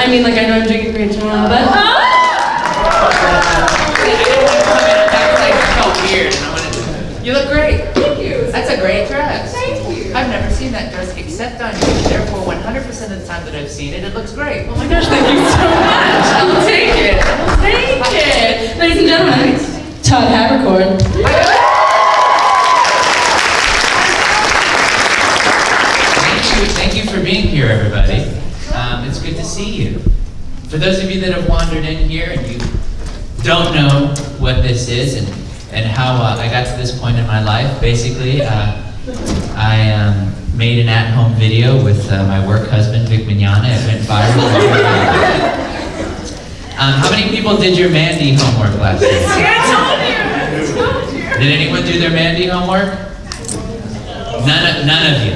I mean, like, I know I'm doing a great job, but... You look great. Thank you. That's a great dress. Thank you. I've never seen that dress except on you. Therefore, 100% of the time that I've seen it, it looks great. Oh my gosh, thank you so much. I'll take it. I'll take it. Ladies and gentlemen, Todd Haberkorn. Thank you for being here, everybody. It's good to see you. For those of you that have wandered in here and you don't know what this is and how I got to this point in my life, basically, I made an at-home video with my work husband, Vic Mignogna. It went viral. How many people did your Mandy homework last year? I told you. Did anyone do their Mandy homework? None of you.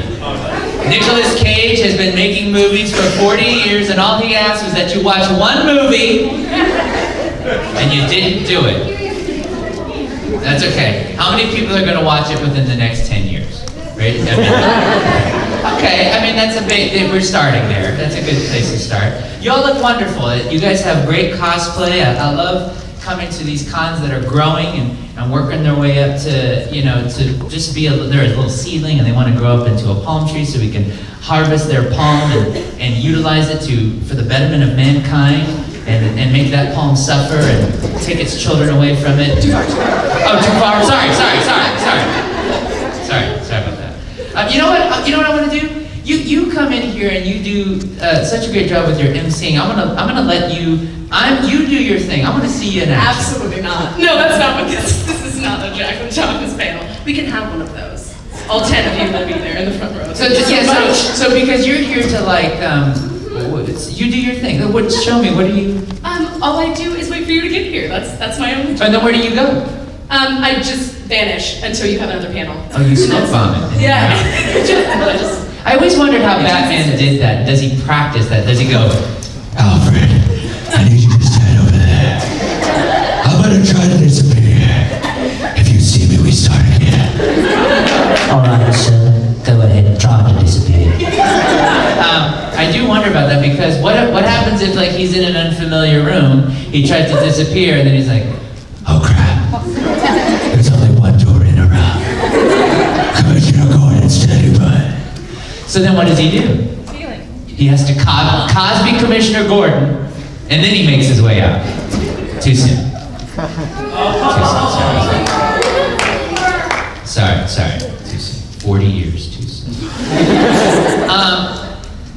Nicolas Cage has been making movies for 40 years, and all he asked was that you watch one movie, and you didn't do it. That's okay. How many people are going to watch it within the next 10 years? Right? Okay, I mean, that's a big, we're starting there. That's a good place to start. You all look wonderful. You guys have great cosplay. I love coming to these cons that are growing and working their way up to, you know, to just be they're a little seedling and they want to grow up into a palm tree so we can harvest their palm and utilize it for the betterment of mankind and make that palm suffer and take its children away from it. Too far. Oh, too far. Sorry about that. You know what I want to do? You come in here and you do such a great job with your emceeing. I'm gonna let you. You do your thing. I want to see you in action. Absolutely not. No, that's not what this is not a Jack and Thomas panel. We can have one of those. All 10 of you will be there in the front row. So because you're here to like, you do your thing. Show me, what do you? All I do is wait for you to get here. That's my only job. And then where do you go? I just vanish until you have another panel. Oh, you smoke vomit. Yeah. I always wondered how Batman did that. Does he practice that? Does he go, Alfred, I need you to stand over there. I'm gonna try to disappear. If you see me, we start again. All right, sir. Go ahead and try to disappear. I do wonder about that because what happens if like he's in an unfamiliar room, he tries to disappear, and then he's like, oh crap, there's only one door in a room. Commissioner Gordon, steady by. So then what does he do? He has to Cosby Commissioner Gordon, and then he makes his way out. Too soon. Sorry. Too soon. 40 years too soon.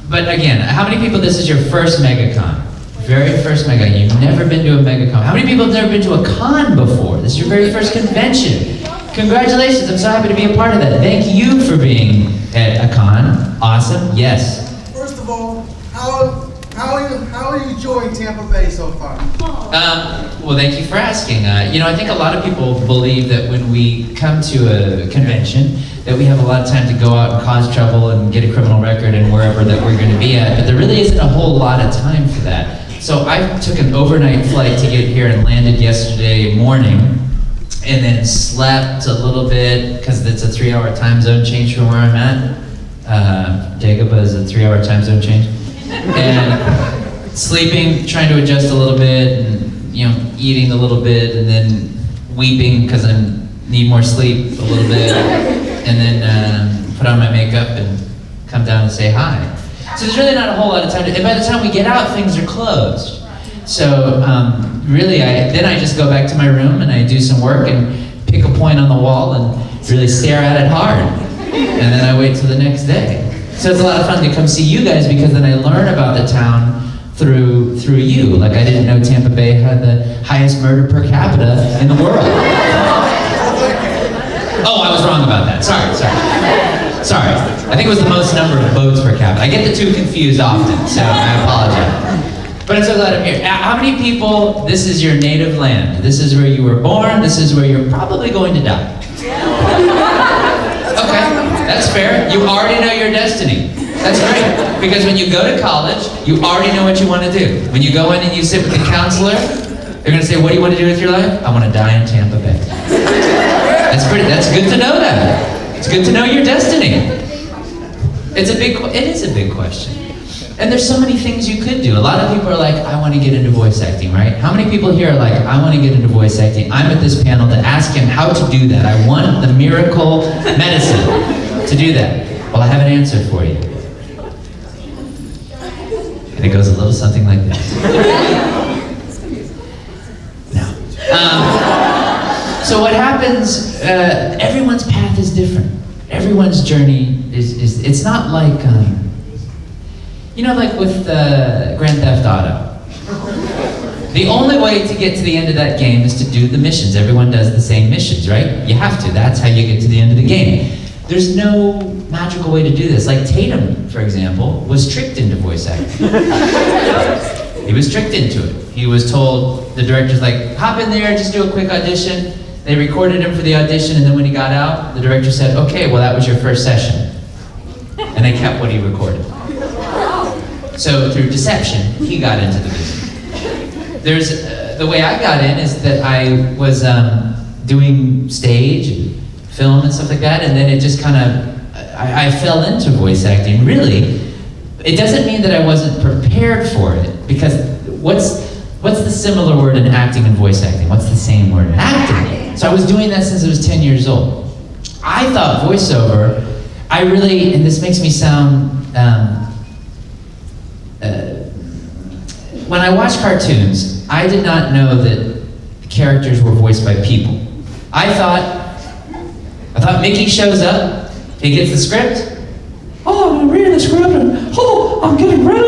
But again, how many people, this is your first MegaCon? Very first MegaCon. You've never been to a MegaCon. How many people have never been to a con before? This is your very first convention. Congratulations, I'm so happy to be a part of that. Thank you for being at a con. Awesome, yes. First of all, how are you enjoying Tampa Bay so far? Well, thank you for asking. You know, I think a lot of people believe that when we come to a convention, that we have a lot of time to go out and cause trouble and get a criminal record and wherever that we're going to be at, but there really isn't a whole lot of time for that. So I took an overnight flight to get here and landed yesterday morning, and then slept a little bit because it's a 3-hour time zone change from where I'm at. Dagobah is a 3-hour time zone change. And sleeping, trying to adjust a little bit, and eating a little bit, and then weeping because I need more sleep a little bit, and then put on my makeup and come down and say hi. So there's really not a whole lot of time, and by the time we get out, things are closed. So really, then I just go back to my room and I do some work and pick a point on the wall and really stare at it hard. And then I wait till the next day. So it's a lot of fun to come see you guys because then I learn about the town through you. Like I didn't know Tampa Bay had the highest murder per capita in the world. Oh, I was wrong about that. Sorry. I think it was the most number of boats per capita. I get the two confused often, so I apologize. But I'm so glad I'm here. How many people, this is your native land? This is where you were born, this is where you're probably going to die. Okay, that's fair. You already know your destiny. That's great. Because when you go to college, you already know what you want to do. When you go in and you sit with the counselor, they're going to say, what do you want to do with your life? I want to die in Tampa Bay. That's good to know that. It's good to know your destiny. It is a big question. And there's so many things you could do. A lot of people are like, I want to get into voice acting, right? How many people here are like, I want to get into voice acting? I'm at this panel to ask him how to do that. I want the miracle medicine to do that. Well, I have an answer for you. And it goes a little something like this. No. So what happens, everyone's path is different. Everyone's journey is it's not like, you know, like with Grand Theft Auto. The only way to get to the end of that game is to do the missions. Everyone does the same missions, right? You have to. That's how you get to the end of the game. There's no magical way to do this. Like Tatum, for example, was tricked into voice acting. He was tricked into it. He was told, the director's like, hop in there, just do a quick audition. They recorded him for the audition, and then when he got out, the director said, okay, well, that was your first session. And they kept what he recorded. So through deception, he got into the business. There's, the way I got in is that I was doing stage and film and stuff like that, and then it just kind of, I fell into voice acting. Really, it doesn't mean that I wasn't prepared for it, because what's the similar word in acting and voice acting? What's the same word? Acting. So I was doing that since I was 10 years old. I thought voiceover, I really, and this makes me sound, when I watch cartoons, I did not know that the characters were voiced by people. I thought Mickey shows up, he gets the script. Oh, I'm reading the script, and oh, I'm getting ready.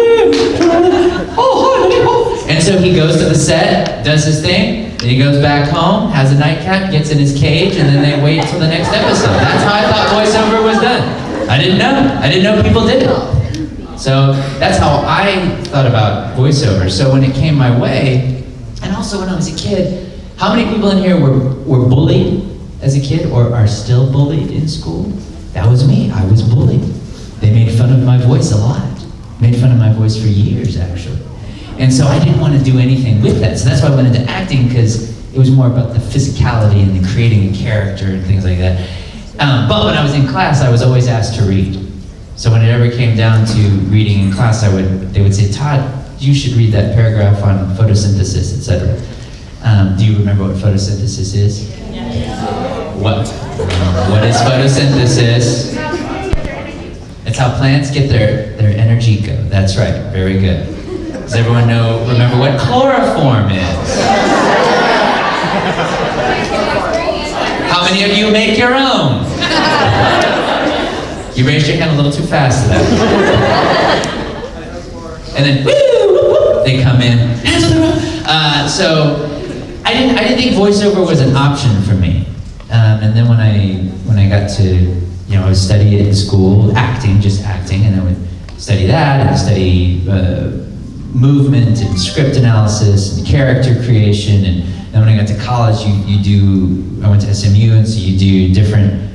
Oh, hi, oh. And so he goes to the set, does his thing, then he goes back home, has a nightcap, gets in his cage, and then they wait till the next episode. That's how I thought voiceover was done. I didn't know people did it. So that's how I thought about voiceover. So when it came my way, and also when I was a kid, how many people in here were bullied as a kid or are still bullied in school? That was me. I was bullied. They made fun of my voice a lot. Made fun of my voice for years, actually. And so I didn't want to do anything with that. So that's why I went into acting, because it was more about the physicality and the creating a character and things like that. But when I was in class, I was always asked to read. So when it ever came down to reading in class, they would say, Todd, you should read that paragraph on photosynthesis, etc. Do you remember what photosynthesis is? Yes. What is photosynthesis? It's how plants get their energy go. That's right, very good. Does everyone remember what chloroform is? How many of you make your own? You raised your hand a little too fast to that. And then, woo, they come in. Hands on the road. So I didn't think voiceover was an option for me. And then when I got to, I would study it in school, just acting, and I would study that and study movement and script analysis and character creation. And then when I got to college, I went to SMU, and so you do different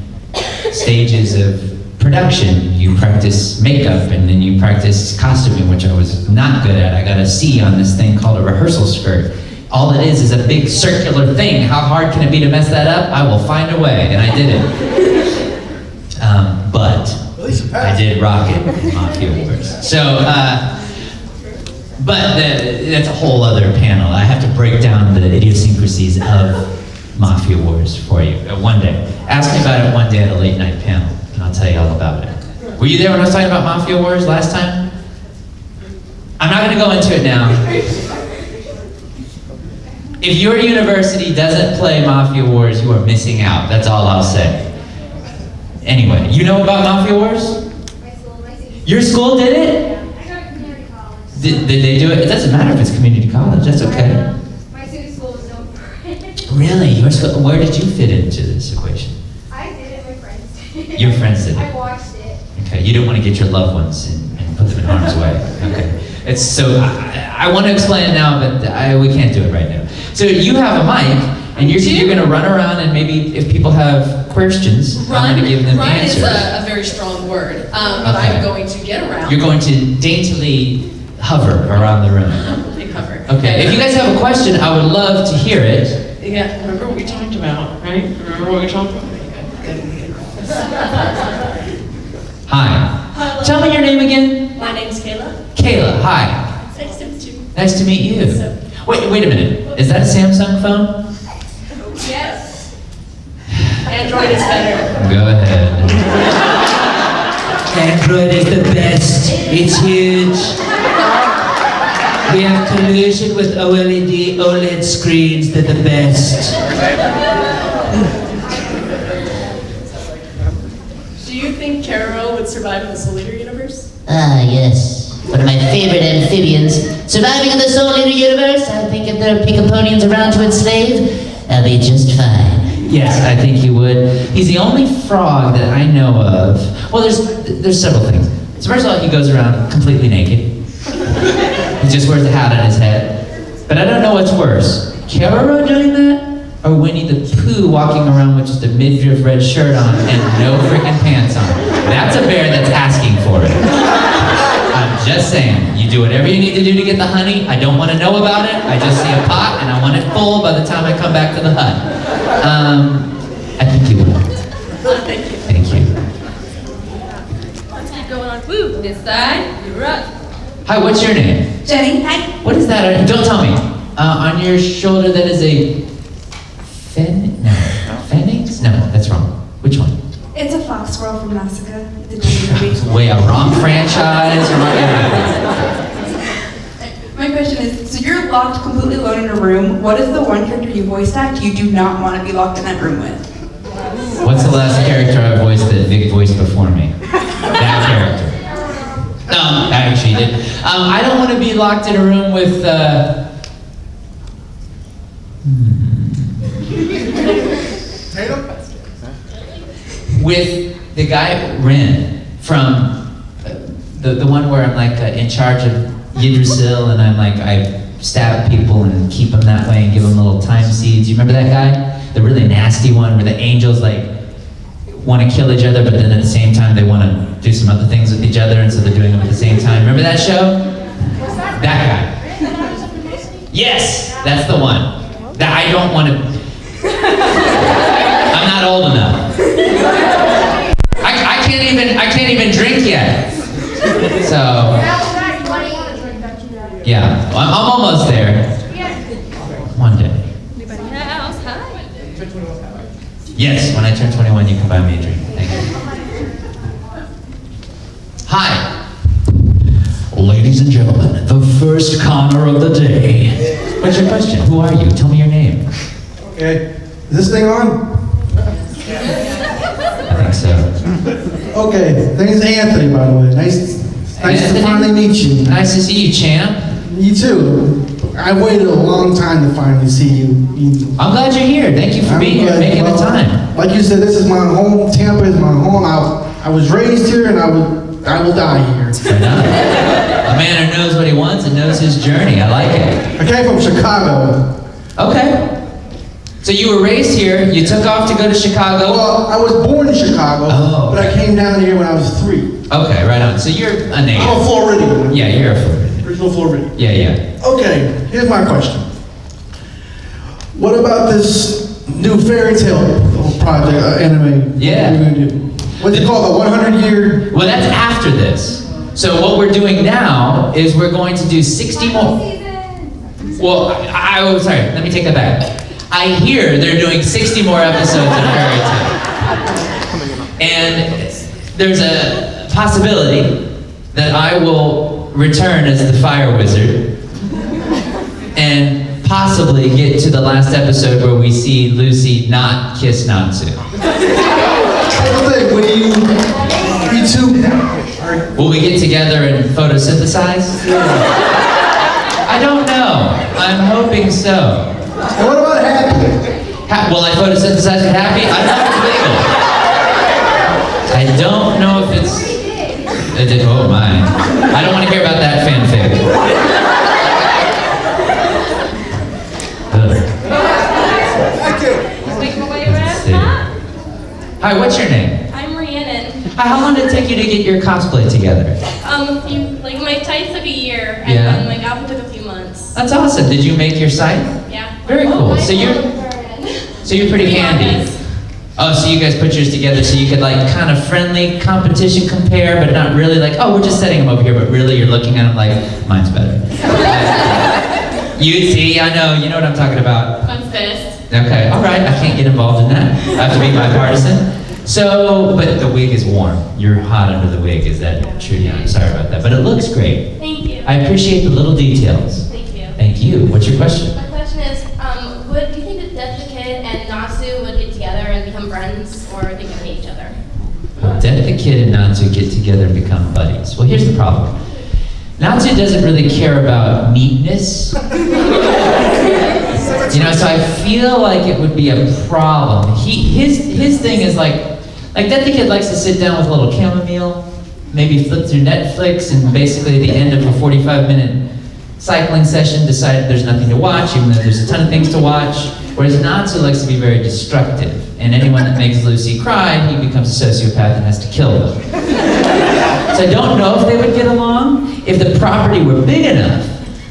stages of production. You practice makeup, and then you practice costuming, which I was not good at. I got a C on this thing called a rehearsal skirt. All it is a big circular thing. How hard can it be to mess that up? I will find a way, and I did it. But I did rock it in Mafia Wars. So, but that's a whole other panel. I have to break down the idiosyncrasies of Mafia Wars for you one day. Ask me about it one day at a late night panel, and I'll tell you all about it. Were you there when I was talking about Mafia Wars last time? I'm not going to go into it now. If your university doesn't play Mafia Wars, you are missing out. That's all I'll say. Anyway, you know about Mafia Wars? My school. Your school did it? Yeah, I go to community college. Did they do it? It doesn't matter if it's community college. That's okay. My city school was known for it. Really? Your school? Where did you fit into this equation? I did it, my friends did it. Your friends did it? I watched it. Okay, you didn't want to get your loved ones and put them in harm's way. Okay. It's so, I want to explain it now, but we can't do it right now. So you have a mic, and you're going to run around, and maybe if people have questions, I'm going to give them answers. Run is a very strong word, but Okay. I'm going to get around. You're going to daintily hover around the room. Big hover. Okay, if you guys have a question, I would love to hear it. Yeah, remember what we talked about, right? Remember what we talked about? Good. Hi. Tell me your name again. My name's Kayla. Kayla. Hi. Nice to meet you. Nice to meet you. Wait a minute. Is that a Samsung phone? Yes. Android is better. Go ahead. Android is the best. It's huge. We have collusion with OLED screens. They're the best. Do you think Carol would survive in the Soul Eater universe? Ah, yes. One of my favorite amphibians. Surviving in the Soul Eater universe, I think if there are Picaponians around to enslave, I'll be just fine. Yes, I think he would. He's the only frog that I know of. Well, there's several things. So first of all, he goes around completely naked. He just wears a hat on his head. But I don't know what's worse. Kero doing that? Or Winnie the Pooh walking around with just a midriff red shirt on and no freaking pants on? That's a bear that's asking for it. I'm just saying, you do whatever you need to do to get the honey. I don't want to know about it. I just see a pot and I want it full by the time I come back to the hut. I think you will. Thank you. Thank you. Let's keep going on. Woo, this side, you're up. Hi, what's your name? Jenny, hi. What is that? Don't tell me. On your shoulder, that is a Phoenix? No, that's wrong. Which one? It's a fox squirrel from Massacre, the Disney movie. Wait, a wrong franchise? Or My question is, so you're locked completely alone in a room. What is the one character you voiced act you do not want to be locked in that room with? What's the last character I voiced that Vic voiced before me? That character. No, I actually did. I don't want to be locked in a room with, Tatum? with the guy Rin from the one where I'm like in charge of Yggdrasil and I'm like, I stab people and keep them that way and give them little time seeds. You remember that guy? The really nasty one where the angels like want to kill each other, but then at the same time they want to do some other things with each other, and so they're doing them at the same time. Remember that show? That guy. Yes, that's the one. That I don't want to. I'm not old enough. I can't even drink yet. So yeah, well, I'm almost there. One day. Anybody else? Hi. Yes, when I turn 21, you can buy me a drink. Thank you. Hi. Ladies and gentlemen, the first conner of the day. What's your question? Who are you? Tell me your name. Okay. Is this thing on? I think so. Okay. Thank is Anthony, by the way. Nice to Anthony? finally meet you. Nice to see you, champ. You too. I waited a long time to finally see you. I'm glad you're here. Thank you for being here and making the time. Like you said, this is my home. Tampa is my home. I was raised here, and I will die here. Right on. A man who knows what he wants and knows his journey. I like it. I came from Chicago. Okay. So you were raised here. You took off to go to Chicago. Well, I was born in Chicago, Oh, but I came down here when I was 3. Okay, right on. So you're a native. I'm a Floridian. Yeah, you're a Floridian. Original Floridian. Yeah, yeah. Okay, here's my question. What about this new fairy tale project, anime? Yeah. What are you gonna do? What's it called, the 100-year? Well, that's after this. So what we're doing now is we're going to do 60 more. Well, sorry, let me take that back. I hear they're doing 60 more episodes of Fairy Tale. And there's a possibility that I will return as the fire wizard and possibly get to the last episode where we see Lucy not kiss Natsu. Will you two? Will we get together and photosynthesize? I don't know. I'm hoping so. And what about Happy? Will I photosynthesize with Happy? I don't know if it's legal. I don't know if it's... Oh my. I don't want to hear about that fanfic. Let's see. Hi, what's your name? I'm Rhiannon. Hi, how long did it take you to get your cosplay together? My tights took a year, and Yeah. then my album took a few months. That's awesome. Did you make your site? Yeah. Very cool. So you're pretty handy. Oh, so you guys put yours together so you could like kind of friendly competition compare, but not really like, oh, we're just setting them over here, but really you're looking at them like, mine's better. You see, I know, you know what I'm talking about. One's fist. Okay, all right, I can't get involved in that. I have to be bipartisan. So, but the wig is warm. You're hot under the wig, is that true? Yeah, I'm sorry about that, but it looks great. Thank you. I appreciate the little details. Thank you. Thank you. What's your question? My question is, do you think that Death the Kid and Natsu would get together and become friends, or they would hate each other? Death the Kid and Natsu get together and become buddies. Well, here's the problem. Natsu doesn't really care about neatness. You know, so I feel like it would be a problem. His thing is like Death the Kid likes to sit down with a little chamomile, maybe flip through Netflix, and basically at the end of a 45-minute cycling session decide there's nothing to watch, even though there's a ton of things to watch. Whereas Natsu likes to be very destructive, and anyone that makes Lucy cry, he becomes a sociopath and has to kill them. So I don't know if they would get along. If the property were big enough,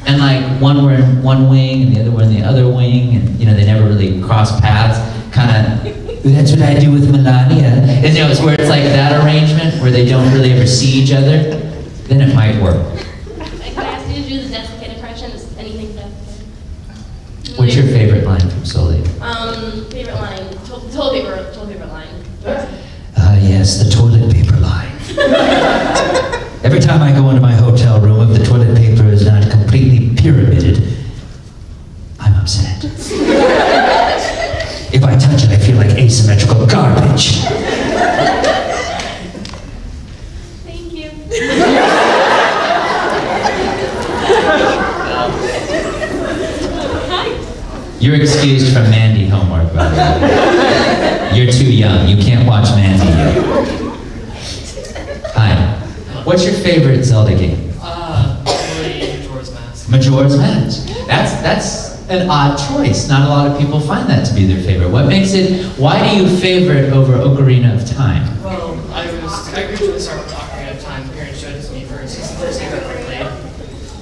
and like one were in one wing and the other were in the other wing, and you know they never really cross paths, kind of. That's what I do with Melania. And you know, it's where it's like that arrangement where they don't really ever see each other. Then it might work. Can I ask you to do the Death the Kid impression? Is anything Death the Kid? What's your favorite line from Soli? Favorite line. Toilet paper line. Yes, the toilet paper line. Every time I go into my hotel room, if the toilet paper is not completely pyramided, I'm upset. If I touch it, I feel like asymmetrical garbage. Thank you. You're excused from Mandy homework, by the way. You're too young. You can't watch Mandy yet. Hi. What's your favorite Zelda game? Probably Majora's Mask. Majora's Mask. That's an odd choice. Not a lot of people find that to be their favorite. What makes it, why do you favor it over Ocarina of Time? Well, I originally started with Ocarina of Time. Parents showed it to me first. It's the first game I ever played.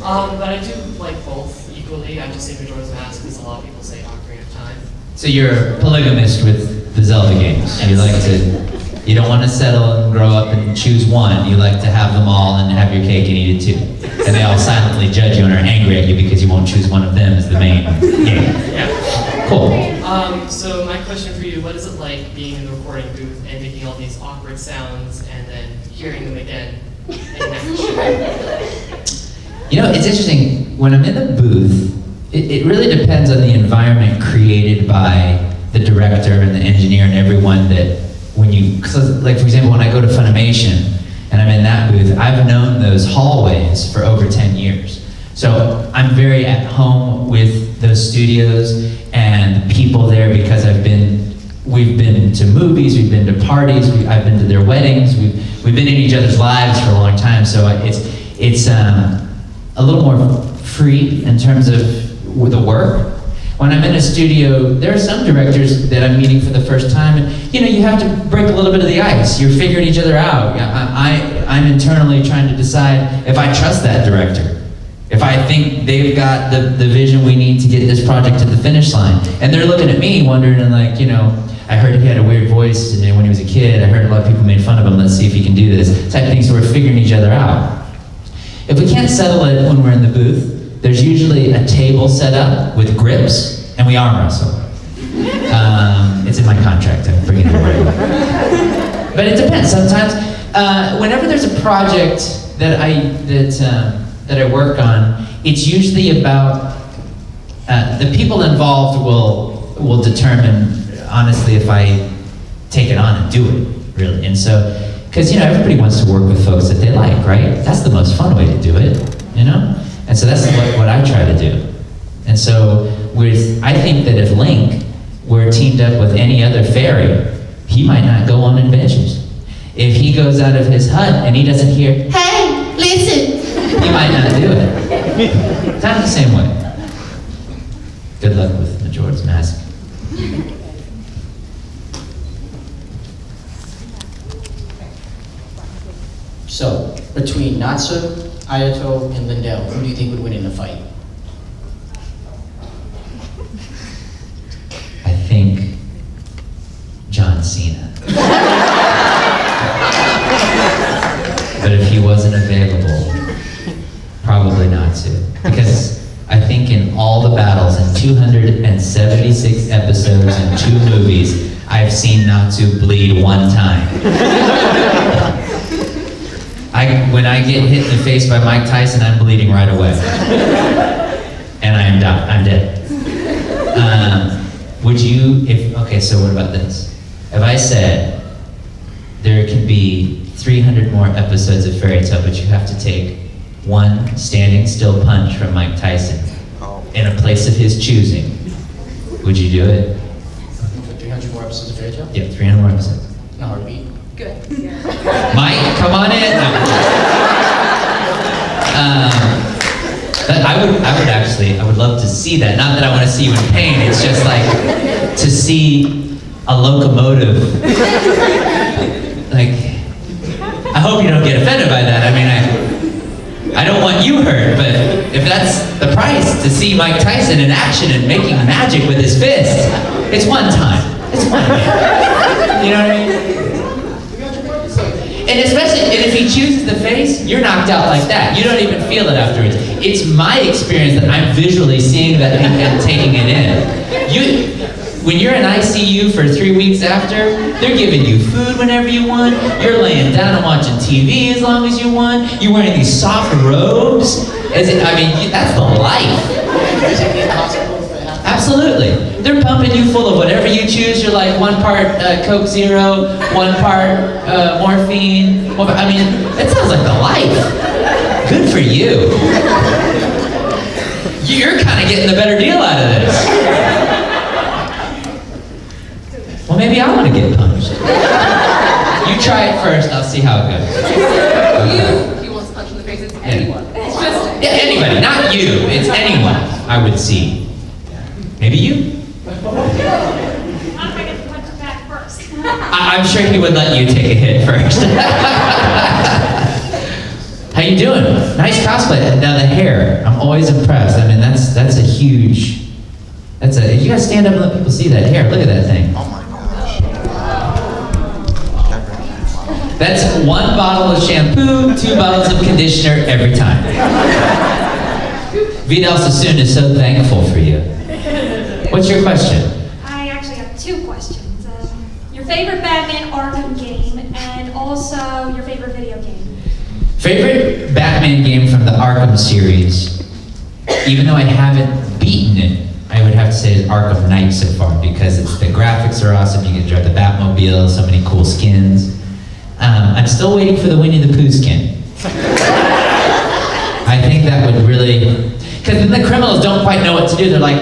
But I do like both equally. I just say Majora's Mask because a lot of people say Ocarina of Time. So you're a polygamist with the Zelda games. You like to, you don't want to settle and grow up and choose one. You like to have them all and have your cake and eat it too. And they all silently judge you and are angry at you because you won't choose one of them as the main game. Yeah. Cool. So my question for you, what is it like being in the recording booth and making all these awkward sounds and then hearing them again in action? You know, it's interesting. When I'm in the booth, it really depends on the environment created by the director and the engineer and everyone that when you, so like for example, when I go to Funimation and I'm in that booth, I've known those hallways for over 10 years. So I'm very at home with those studios and the people there because we've been to movies, we've been to parties, I've been to their weddings, we've been in each other's lives for a long time. So it's a little more free in terms of the work. When I'm in a studio, there are some directors that I'm meeting for the first time, and you know, you have to break a little bit of the ice. You're figuring each other out. I'm internally trying to decide if I trust that director, if I think they've got the vision we need to get this project to the finish line. And they're looking at me wondering, and like, you know, I heard he had a weird voice and when he was a kid. I heard a lot of people made fun of him. Let's see if he can do this. Type of thing, so we're figuring each other out. If we can't settle it when we're in the booth, there's usually a table set up with grips, and we arm wrestle. It's in my contract, I'm bringing it over. But it depends. Sometimes, whenever there's a project that I work on, it's usually about the people involved will determine honestly if I take it on and do it really. And so, because you know everybody wants to work with folks that they like, right? That's the most fun way to do it, you know. And so that's what I try to do. And so I think that if Link were teamed up with any other fairy, he might not go on adventures. If he goes out of his hut and he doesn't hear, hey, listen, he might not do it. Kind of the same way. Good luck with Majora's Mask. So, between Natsu, Ayato, and Lindell, who do you think would win in a fight? I think John C. But if he wasn't available, probably not to. Because I think in all the battles, in 276 episodes and 2 movies, I've seen Natsu bleed 1 time. When I get hit in the face by Mike Tyson, I'm bleeding right away. And I'm dead. Would you, okay, so what about this? If I said there can be 300 more episodes of Fairy Tale, but you have to take 1 standing still punch from Mike Tyson in a place of his choosing, would you do it? For 300 more episodes of Fairy Tale? Yeah, 300 more episodes. In a heartbeat. Good. Mike, come on in. But I would love to see that. Not that I want to see you in pain, it's just like to see a locomotive. Like, I hope you don't get offended by that. I mean, I don't want you hurt, but if that's the price to see Mike Tyson in action and making magic with his fist, it's 1 time. It's 1 time. You know what I mean? And especially, and if he chooses the face, you're knocked out like that. You don't even feel it afterwards. It's my experience that I'm visually seeing that and taking it in. When you're in ICU for 3 weeks after, they're giving you food whenever you want. You're laying down and watching TV as long as you want. You're wearing these soft robes. That's the life. Absolutely. They're pumping you full of whatever you choose. You're like 1 part Coke Zero, 1 part morphine. It sounds like the life. Good for you. You're kind of getting the better deal out of this. Well, maybe I want to get punched. You try it first, I'll see how it goes. He wants to punch in the face, it's anyone. It's just... Yeah, anybody, not you. It's anyone I would see. Maybe you? Not if I get to punch him back first. I'm sure he would let you take a hit first. How you doing? Nice cosplay. Now the hair, I'm always impressed. That's a huge, you gotta stand up and let people see that hair. Look at that thing. Oh my gosh. That's 1 bottle of shampoo, 2 bottles of conditioner every time. Vidal Sassoon is so thankful for you. What's your question? I actually have 2 questions. Your favorite Batman Arkham game, and also your favorite video game. Favorite Batman game from the Arkham series, even though I haven't beaten it, I would have to say is Arkham Knight so far, because the graphics are awesome, you can drive the Batmobile, so many cool skins. I'm still waiting for the Winnie the Pooh skin. I think that would really, because then the criminals don't quite know what to do. They're like,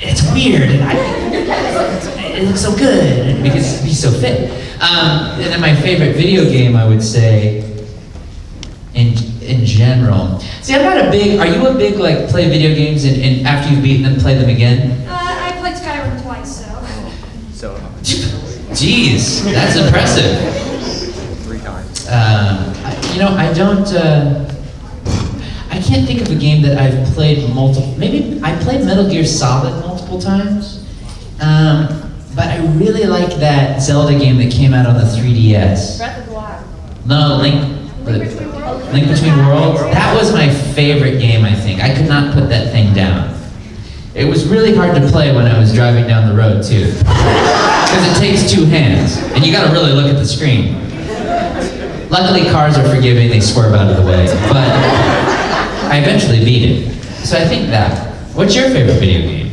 it's weird, and it looks so good, because he's so fit. And then my favorite video game, I would say, in general. See, I'm not a big, are you a big, play video games and after you've beaten them, play them again? I played Skyrim twice, so. Jeez, that's impressive. 3 times. I can't think of a game that I've played maybe I played Metal Gear Solid multiple times, but I really like that Zelda game that came out on the 3DS. Breath of the Wild. No, Link Between Worlds. That was my favorite game, I think. I could not put that thing down. It was really hard to play when I was driving down the road, too. Because it takes 2 hands, and you gotta really look at the screen. Luckily, cars are forgiving, they swerve out of the way, but I eventually beat it. So I think that. What's your favorite video game?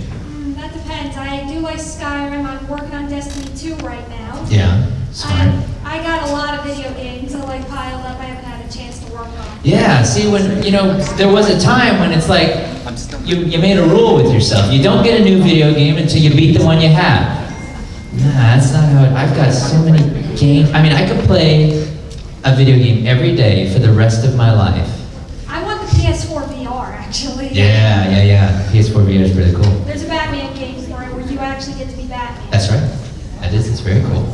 That depends. I do like Skyrim. I'm working on Destiny 2 right now. Yeah, smart. I got a lot of video games that piled up. I haven't had a chance to work on. Yeah, see, when, there was a time when it's like, you made a rule with yourself. You don't get a new video game until you beat the one you have. Nah, that's not how I've got so many games. I could play a video game every day for the rest of my life. I want the PS4 VR, actually. Yeah. PS4 VR is really cool. There's a Batman game for it where you actually get to be Batman. That's right. That is, it's very cool.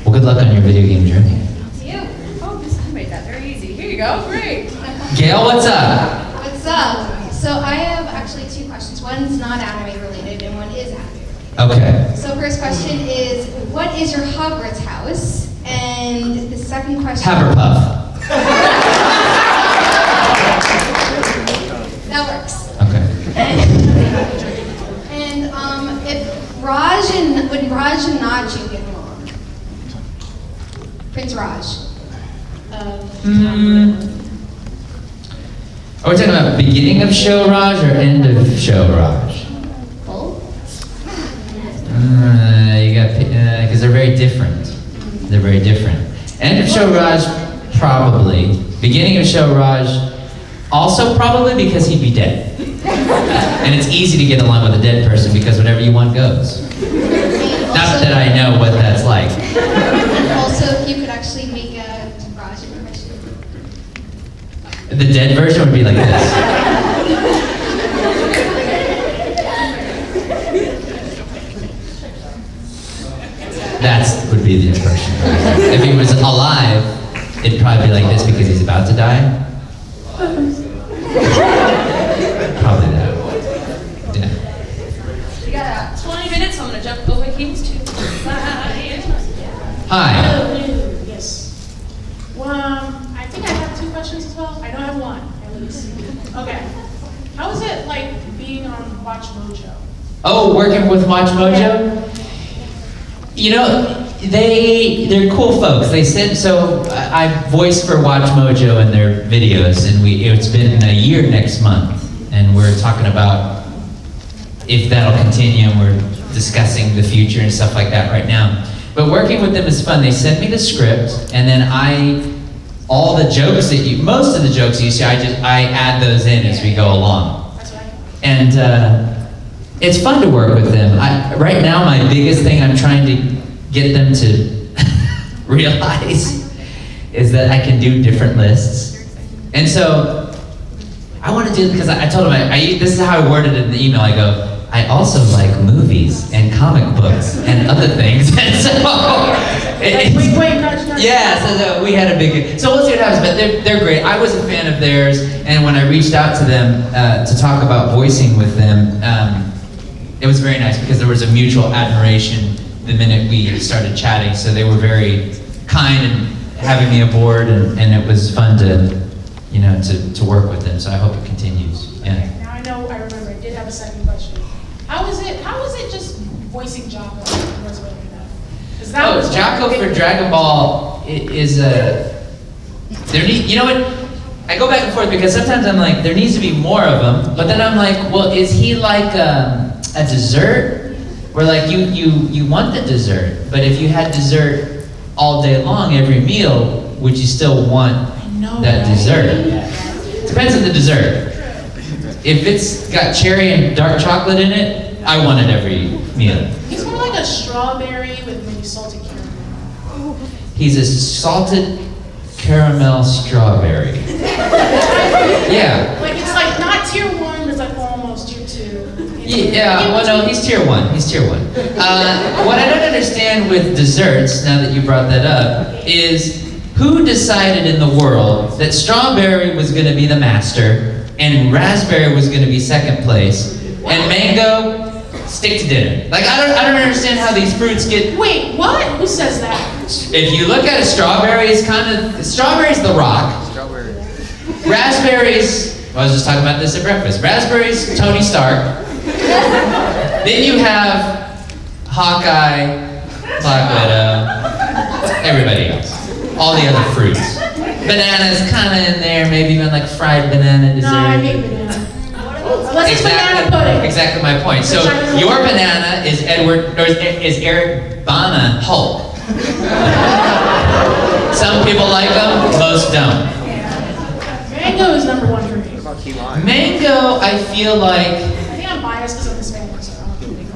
Well, good luck on your video game journey. To you. Oh, this made that very easy. Here you go, great. Gail, what's up? What's up? So I have actually 2 questions. One's not anime related and one is anime related. Okay. So first question is, what is your Hogwarts house? And the second question... Haberpuff. Prince Raj. Are we talking about beginning of show Raj or end of show Raj? Both? You got, because they're very different. They're very different. End of show Raj, probably. Beginning of show Raj, also probably because he'd be dead. And it's easy to get along with a dead person because whatever you want goes. Not that I know what that's like. Also, if you could actually make a Raj impression. The dead version would be like this. That would be the impression. If he was alive, it'd probably be like this because he's about to die. Probably that. Yeah. We got 20 minutes, so I'm gonna jump over here to the side. Hi. Yes. Well, I think I have 2 questions as well. I know I have 1, at least. Okay. How is it like being on Watch Mojo? Oh, working with Watch Mojo? You know, they're cool folks. They said, so I voice for Watch Mojo in their videos, and it's been a year next month, and we're talking about if that'll continue, and we're discussing the future and stuff like that right now. But working with them is fun. They sent me the script, and then all the jokes most of the jokes you see, I add those in as we go along. And it's fun to work with them. Right now, my biggest thing I'm trying to get them to realize is that I can do different lists. And so I want to do, because I told them, this is how I worded it in the email. I go, I also like movies and comic books and other things. And so, so we had a big, so we'll see what happens, but they're great. I was a fan of theirs, and when I reached out to them to talk about voicing with them, it was very nice because there was a mutual admiration the minute we started chatting, so they were very kind in having me aboard, and it was fun to work with them, so I hope it continues. Yeah. Okay, now I know, I remember, I did have a second question. How is it just voicing Jocko? Jocko for Dragon Ball is you know what? I go back and forth because sometimes I'm like, there needs to be more of them, but then I'm like, well, is he like a dessert? Where like you want the dessert, but if you had dessert all day long, every meal, would you still want that dessert? Depends on the dessert. If it's got cherry and dark chocolate in it, I want it every meal. He's more like a strawberry with maybe salted caramel. He's a salted caramel strawberry. Yeah. Like it's like not tier 1, but it's like almost tier 2. Yeah, well no, he's tier 1, he's tier 1. What I don't understand with desserts, now that you brought that up, is who decided in the world that strawberry was gonna be the master, and raspberry was gonna be second place, and mango, stick to dinner. Like, I don't understand how these fruits get... Wait, what? Who says that? If you look at a strawberry, strawberry's the rock. Raspberries, I was just talking about this at breakfast. Raspberries, Tony Stark. Then you have Hawkeye, Black Widow, everybody else. All the other fruits. Banana's kind of in there, maybe even like fried banana dessert. No, I hate banana. Unless it's banana pudding. Exactly my point. So your banana is Eric Bana Hulk. Some people like them, most don't. Mango is number 1 for me. Mango, I feel like... I think I'm biased because I'm Hispanic, so I don't think.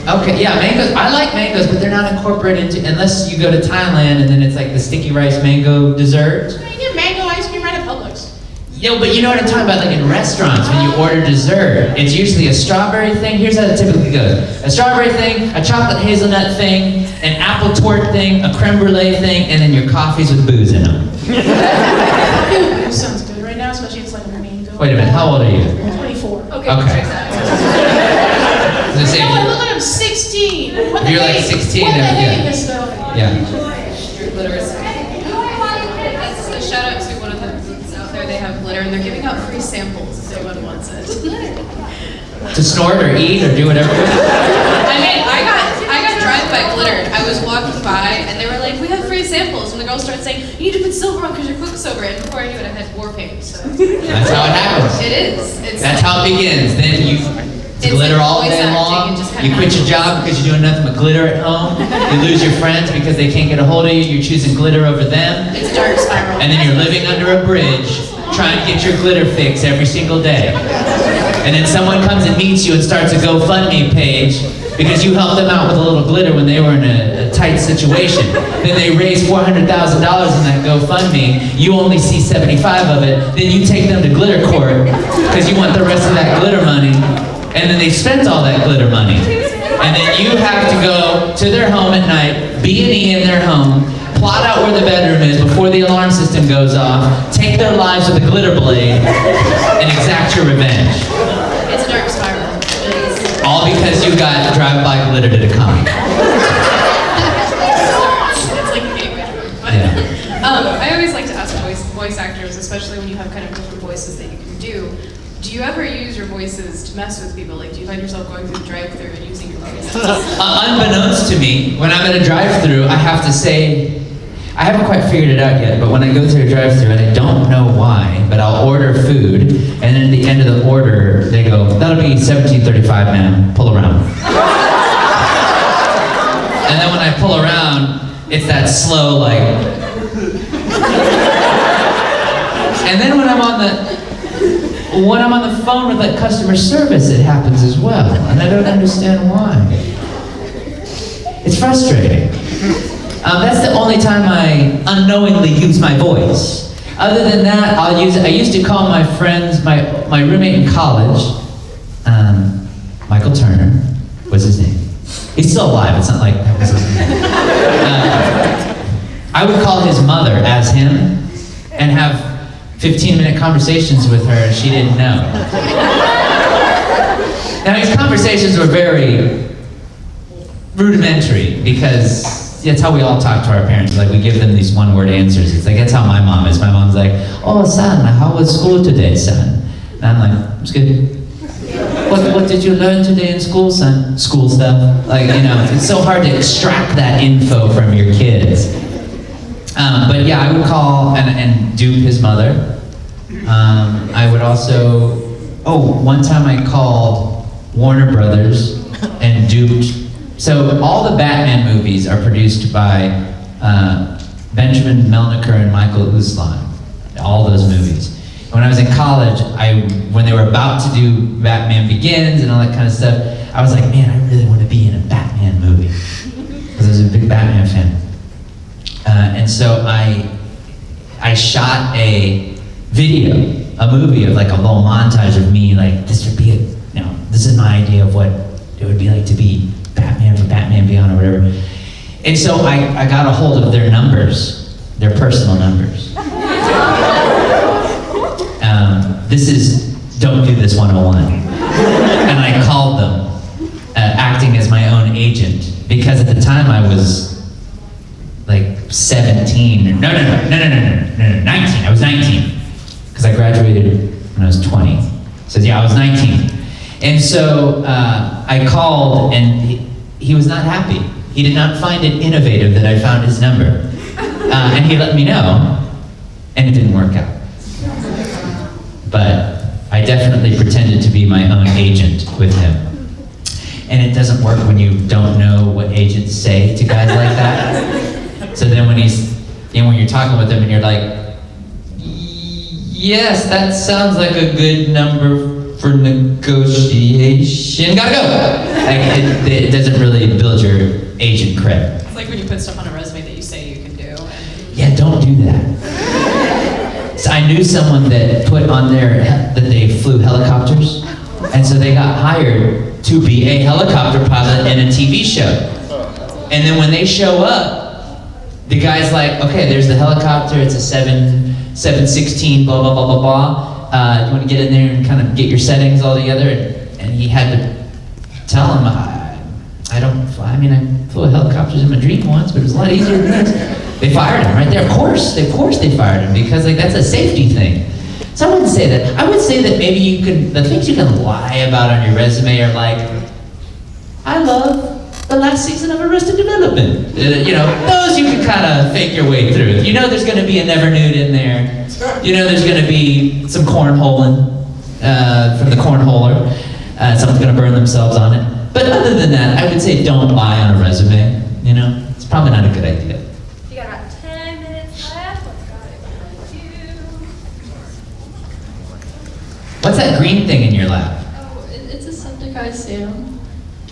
Okay, yeah, mangoes. I like mangoes, but they're not incorporated into, unless you go to Thailand and then it's like the sticky rice mango dessert. You get mango ice cream right at Publix. Yo, but you know what I'm talking about, like in restaurants, when you order dessert, it's usually a strawberry thing. Here's how it typically goes. A strawberry thing, a chocolate hazelnut thing, an apple tort thing, a creme brulee thing, and then your coffees with booze in them. Coffee with booze sounds good right now, especially if it's like a mango. Wait a minute, how old are you? 24. Okay. No, I look like I'm 16. What the You're like heck? 16, What the yeah. heck is though? Yeah. So shout out to one of the booths out there. They have glitter and they're giving out free samples if anyone wants it. To snort or eat or do whatever. I mean, I got drive-by glitter. I was walking walking by, and they were like, "We have free samples," and the girl started saying, "You need to put silver on because your cook's over." And before I knew it, I had war paint. So. That's how it happens. It is. That's how it begins. Then you glitter all day long. You quit your job because you're doing nothing but glitter at home. You lose your friends because they can't get a hold of you. You're choosing glitter over them. It's a dark spiral. And then you're living under a bridge, trying to get your glitter fix every single day. And then someone comes and meets you and starts a GoFundMe page because you helped them out with a little glitter when they were in a tight situation. Then they raise $400,000 in that GoFundMe. You only see 75 of it. Then you take them to glitter court because you want the rest of that glitter money. And then they spent all that glitter money. And then you have to go to their home at night, B&E in their home, plot out where the bedroom is before the alarm system goes off, take their lives with a glitter blade, and exact your revenge. It's a dark spiral. All because you got drive-by glitter to the comic. It's like a gateway drug. Yeah. I always like to ask voice actors, especially when you have kind of different voices that you can do. Do you ever use your voices to mess with people? Like, do you find yourself going through the drive-thru and using your voices? Unbeknownst to me, when I'm at a drive-thru, I have to say, I haven't quite figured it out yet, but when I go through a drive-thru, and I don't know why, but I'll order food, and then at the end of the order, they go, "That'll be $17.35, ma'am, pull around." And then when I pull around, it's that slow, like... And then when I'm on the phone with like customer service, it happens as well, and I don't understand why. It's frustrating. That's the only time I unknowingly use my voice. Other than that, I used to call my friends, my roommate in college, Michael Turner was his name. He's still alive, it's not like that was his name. I would call his mother as him and have 15-minute conversations with her and she didn't know. Now these conversations were very rudimentary because that's how we all talk to our parents. Like we give them these one-word answers. It's like, that's how my mom is. My mom's like, "Oh son, how was school today, son?" And I'm like, "It's good." What did you learn today in school, son? School stuff. Like, you know, it's so hard to extract that info from your kids. But yeah, I would call and dupe his mother. I would also, one time I called Warner Brothers and duped. So all the Batman movies are produced by Benjamin Melniker and Michael Uslan. All those movies. When I was in college, when they were about to do Batman Begins and all that kind of stuff, I was like, man, I really want to be in a Batman movie. Because I was a big Batman fan. And so I shot a movie of like a little montage of me, like this would be this is my idea of what it would be like to be Batman for Batman Beyond or whatever. And so I got a hold of their numbers, their personal numbers. This is Don't Do This 101. And I called them, acting as my own agent, because at the time I was like 17. No, 19. I was 19. Because I graduated when I was 20. So yeah, I was 19. And so I called and he was not happy. He did not find it innovative that I found his number. And he let me know, and it didn't work out. But I definitely pretended to be my own agent with him. And it doesn't work when you don't know what agents say to guys like that. So then when you're talking with him and you're like, yes, that sounds like a good number for negotiation. Gotta go. Like, it doesn't really build your agent cred. It's like when you put stuff on a resume that you say you can do. Yeah, don't do that. So I knew someone that put on there that they flew helicopters, and so they got hired to be a helicopter pilot in a TV show. And then when they show up, the guy's like, okay, there's the helicopter, it's a 716, blah, blah, blah, blah, blah. You want to get in there and kind of get your settings all together? And he had to tell him, I don't fly. I mean, I flew helicopters in my dream once, but it was a lot easier than this. They fired him right there. Of course they fired him, because like that's a safety thing. So I wouldn't say that. I would say that maybe the things you can lie about on your resume are like, I love the last season of Arrested Development. You know, those you can kind of fake your way through. You know there's going to be a never nude in there. You know there's going to be some cornholing from the cornholer. Someone's going to burn themselves on it. But other than that, I would say don't lie on a resume. You know, it's probably not a good idea. You got about 10 minutes left. Let's go to you. What's that green thing in your lap? Oh, it's a Septiceye Sam.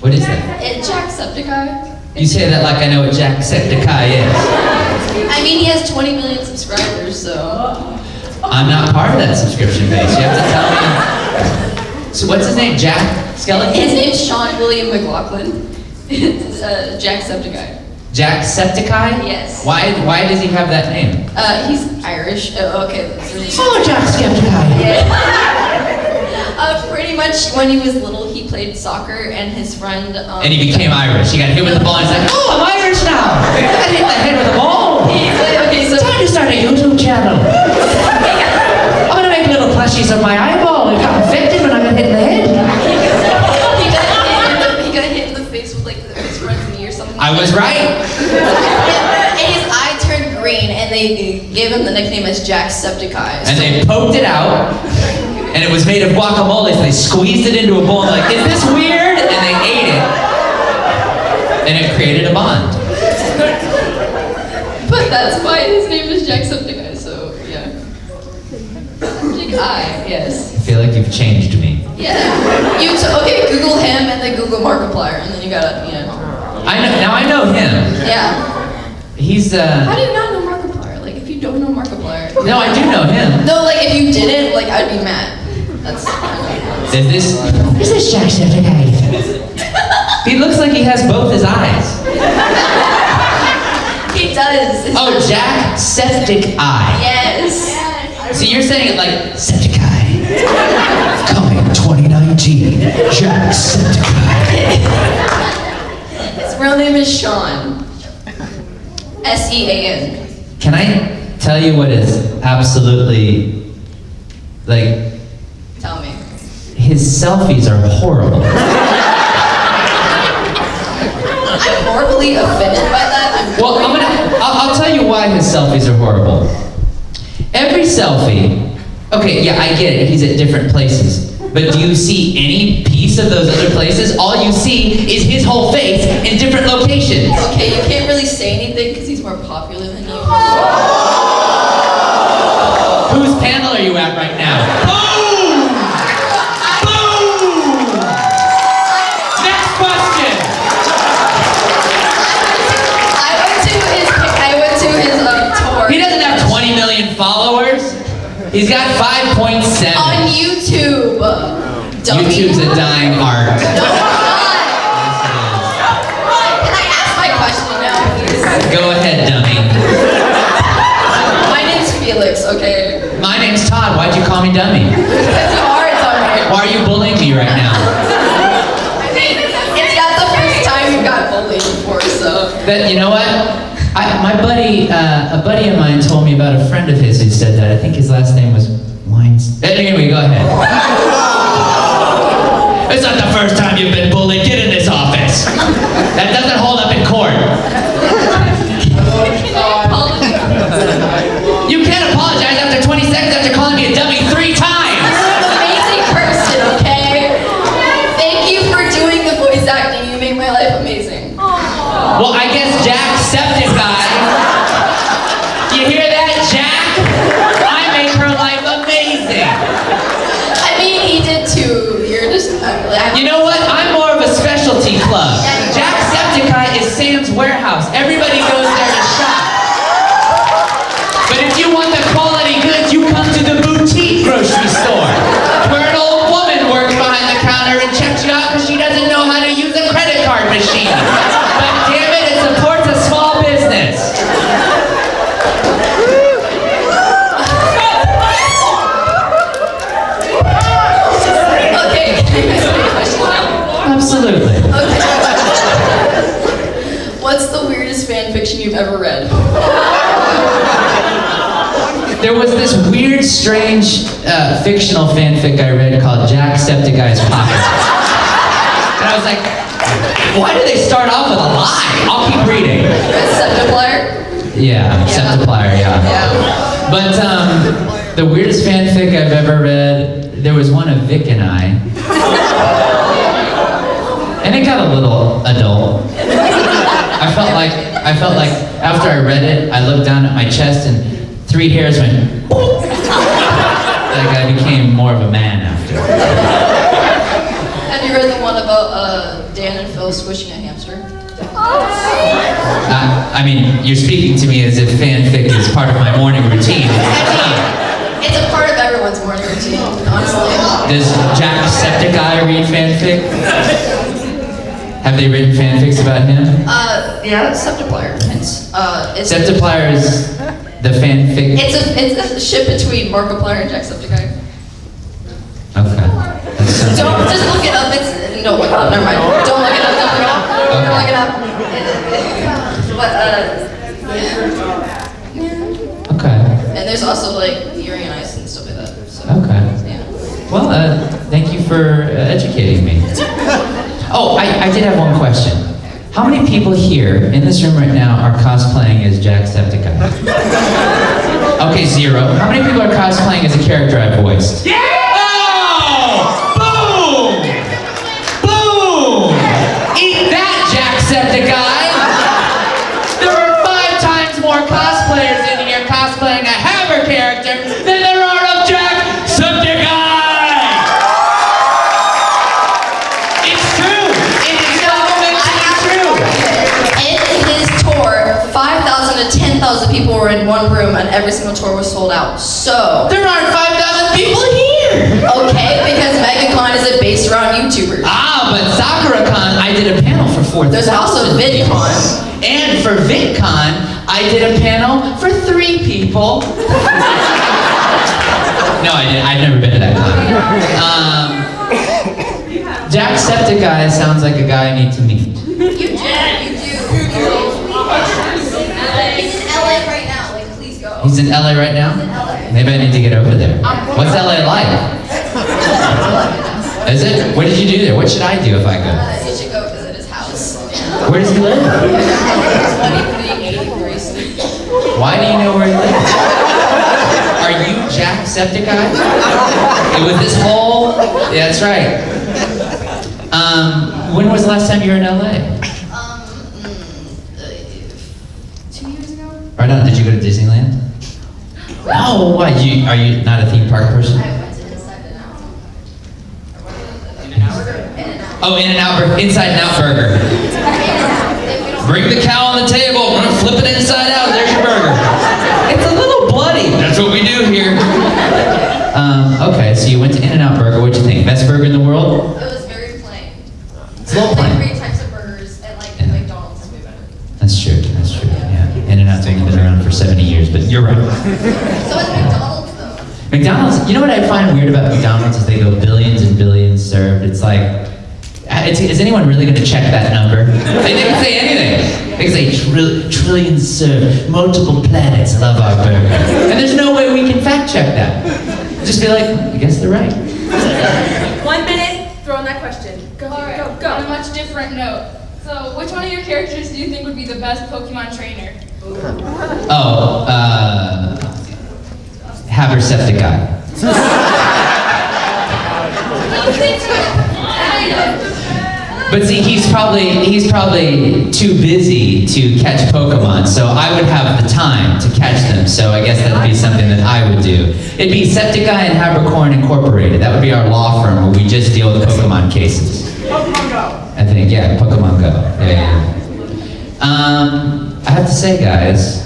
What is that? It's Jacksepticeye. You say that like I know what Jacksepticeye is. I mean, he has 20 million subscribers, so. I'm not part of that subscription base. You have to tell me. So what's his name? Jack Skellington? His name's Sean William McLaughlin. It's Jacksepticeye. Jacksepticeye? Yes. Why does he have that name? He's Irish. Oh, okay. That's really Oh, Jacksepticeye. Yeah. Pretty much when he was little, he played soccer, and his friend. And he became Irish. He got hit with the ball and he's like, oh, I'm Irish now. I hit my head with a ball. Okay, so. Time to start a YouTube channel. I'm gonna make little plushies of my eyeball. It got infected when I got hit in the head. He got hit in the face with like his friend's knee or something. I was right. And his eye turned green, and they gave him the nickname as Jacksepticeye. And they poked it out, and it was made of guacamole, so they squeezed it into a bowl and like, is this weird? And they ate it. And it created a bond. But that's why his name is Jacksepticeye, so yeah. Septiceye, yes. I feel like you've changed me. Yeah. Okay, Google him and then Google Markiplier, and then you gotta, you know. Now I know him. Yeah. He's How do you not know Markiplier? Like, if you don't know Markiplier. No, I do know him. No, like, if you didn't, like, I'd be mad. That's. Is this Jacksepticeye? He looks like he has both his eyes. He does. Oh, Jacksepticeye. Yes. So you're saying it like Septiceye. Coming 2019, Jacksepticeye. His real name is Sean. S-E-A-N. Can I tell you what is absolutely, like... Tell me. His selfies are horrible. I'm horribly offended by that. Well, I'll tell you why his selfies are horrible. Every selfie, okay, yeah, I get it, he's at different places. But do you see any piece of those other places? All you see is his whole face in different locations. Okay, you can't really say anything because he's more popular than you. Whose panel are you at right now? Boom! Boom! Next question! I went to his tour. He doesn't have 20 million followers. He's got 5.7. On YouTube. Dummy. YouTube's a dying art. No, it's not. Can I ask my question now, please? Go ahead, dummy. My name's Felix, okay? My name's Todd. Why'd you call me dummy? It's hard on me. Why are you bullying me right now? I mean, it's not the first time you got bullied before, so. But you know what? A buddy of mine told me about a friend of his who said that. I think his last name was Weinstein. Anyway, go ahead. It's not the first time you've been bullied. Get in this office. That doesn't hold up in court. You can't apologize after 20 seconds after calling me a dummy 3 times. You're an amazing person, okay? Thank you for doing the voice acting. You made my life amazing. Well, I guess Jacksepticeye. You hear that, Jack? I make her life amazing. I mean, he did too. You're just ugly. You know what? I'm more of a specialty club. Jacksepticeye is Sam's Warehouse. Everybody goes there to shop. But if you want the quality goods, you come to the boutique grocery store, where an old woman works behind the counter and checks you out because she doesn't know how to use a credit card machine. But damn it, it supports a small business. Okay, can I ask you a question now? Absolutely. Okay. What's the weirdest fan fiction you've ever read? There was this weird, strange, fictional fanfic I read called Jacksepticeye's Pocket. And I was like, Why do they start off with a lie? I'll keep reading. Septiplier? Yeah, Septiplier, yeah. But the weirdest fanfic I've ever read, there was one of Vic and I. And it got a little adult. I felt like after I read it, I looked down at my chest and 3 hairs went boop. Like I became more of a man after. Have you read the one about Dan and Phil squishing a hamster? I mean, you're speaking to me as if fanfic is part of my morning routine. It's a part of everyone's morning routine, honestly. Does Jacksepticeye read fanfic? Have they written fanfics about him? Yeah, Septiplier. It's Septiplier is the fanfic. It's a ship between Markiplier and Jacksepticeye. Okay. Don't just look it up. Don't look it up. Never mind. Don't look it up. Don't look it up. Don't look it up. But yeah. Okay. And there's also like Yuri and Ice and stuff like that. So, Okay. yeah. Well, thank you for educating me. Oh, I did have one question. How many people here in this room right now are cosplaying as Jacksepticeye? Okay, 0. How many people are cosplaying as a character I voiced? Yeah! Oh! Boom! Boom! Eat that, Jacksepticeye! There are 5 times more cosplayers in here cosplaying a Haber character than there are of Jacksepticeye! It's true! It is fundamentally true! In his tour, 5,000 to 10,000 people were in one room and every single tour was sold out. So there aren't 5,000 people here! Okay, because MegaCon is based around YouTubers. Ah, but SakuraCon, I did a panel for 4,000. There's also VidCon. And for VidCon, I did a panel for 3 people. No, I didn't. I've never been to that con. Jacksepticeye sounds like a guy I need to meet. You do. He's in LA right now. Like, please go. He's in LA right now? Maybe I need to get over there. What's LA like? Is it? What did you do there? What should I do if I go? You should go visit his house. Where does he live? 2383 Street. Why do you know where he lives? Are you Jacksepticeye? With this whole... Yeah, that's right. When was the last time you were in LA? 2 years ago? Right on. Did you go to Disneyland? No. Why? Are you not a theme park person? I went to Inside and Out. Oh, In-N-Out Burger. Inside-N-Out Burger. Bring the cow on the table. We're gonna flip it inside out. There's your burger. It's a little bloody. That's what we do here. Okay, so you went to In-N-Out Burger. What'd you think? Best burger in the world? It was very plain. It's a little Like plain. 3 types of burgers, and like McDonald's is way better. That's true. That's true. Yeah. In-N-Out's only been around for 70 years, but you're right. So is McDonald's though. McDonald's. You know what I find weird about McDonald's is they go billions and billions served. It's like. Is anyone really going to check that number? They didn't say anything. They say trillions served, multiple planets love our burger. And there's no way we can fact check that. Just be like, I guess they're right. 1 minute, throw in that question. Go, Alright, go. on a much different note. So, which one of your characters do you think would be the best Pokemon trainer? Oh, Habersepticeye. But see, he's probably too busy to catch Pokemon, so I would have the time to catch them, so I guess that would be something that I would do. It'd be Septiceye and Haberkorn Incorporated. That would be our law firm where we just deal with Pokemon cases. Pokemon Go. I think, yeah, Pokemon Go. Yeah. I have to say, guys,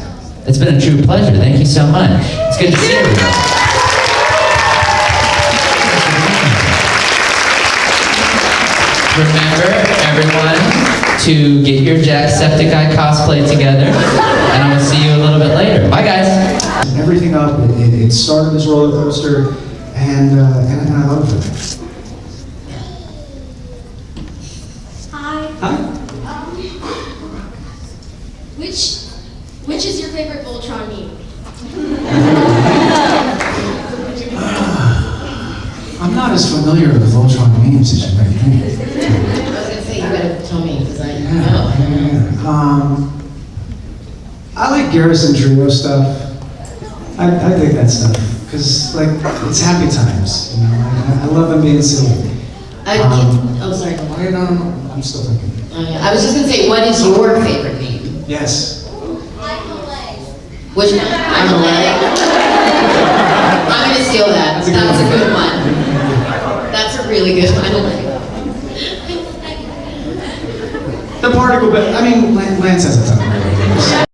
it's been a true pleasure. Thank you so much. It's good to see everyone. Remember, everyone, to get your Jacksepticeye cosplay together, and I will see you a little bit later. Bye, guys. Everything up. It started as a roller coaster, and I love it. Hi. Hi. Which is your favorite Voltron meme? I'm not as familiar with Voltron memes as you might think. I was gonna say, you better tell me, because I Garrison Trio stuff. I dig that stuff because like it's happy times. You know, I love them being silly. Oh, sorry. Go on. No, I'm still thinking. Oh, yeah. I was just gonna say, what is your favorite game? Yes. Which one? I'm gonna steal that. That's a good one. That's a really good one. The particle, but I mean, Lance has a ton of great games.